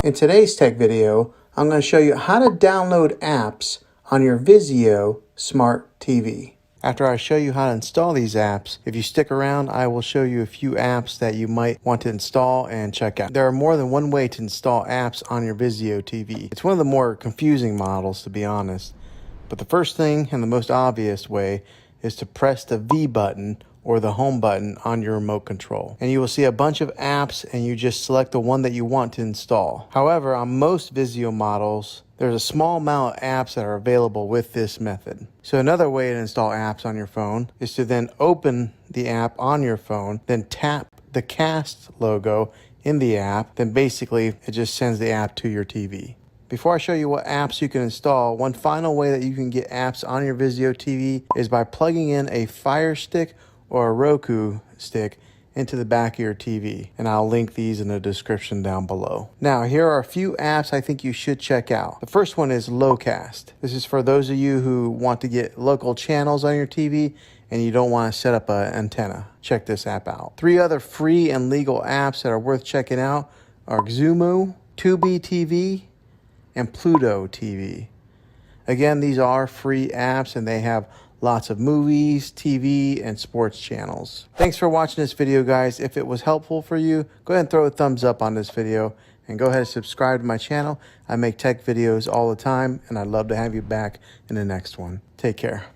In today's tech video, I'm going to show you how to download apps on your Vizio smart TV. After I show you how to install these apps, if you stick around, I will show you a few apps that you might want to install and check out. There are more than one way to install apps on your Vizio TV. It's one of the more confusing models, to be honest. But the first thing and the most obvious way is to press the V button or the home button on your remote control. And you will see a bunch of apps and you just select the one that you want to install. However, on most Vizio models, there's a small amount of apps that are available with this method. So another way to install apps on your phone is to then open the app on your phone, then tap the cast logo in the app, then basically it just sends the app to your TV. Before I show you what apps you can install, one final way that you can get apps on your Vizio TV is by plugging in a Fire Stick or a Roku stick into the back of your TV. And I'll link these in the description down below. Now, here are a few apps I think you should check out. The first one is Locast. This is for those of you who want to get local channels on your TV and you don't want to set up an antenna. Check this app out. 3 other free and legal apps that are worth checking out are Xumo, Tubi TV, and Pluto TV. Again, these are free apps and they have lots of movies, TV, and sports channels. Thanks for watching this video, guys. If it was helpful for you, go ahead and throw a thumbs up on this video and go ahead and subscribe to my channel. I make tech videos all the time and I'd love to have you back in the next one. Take care.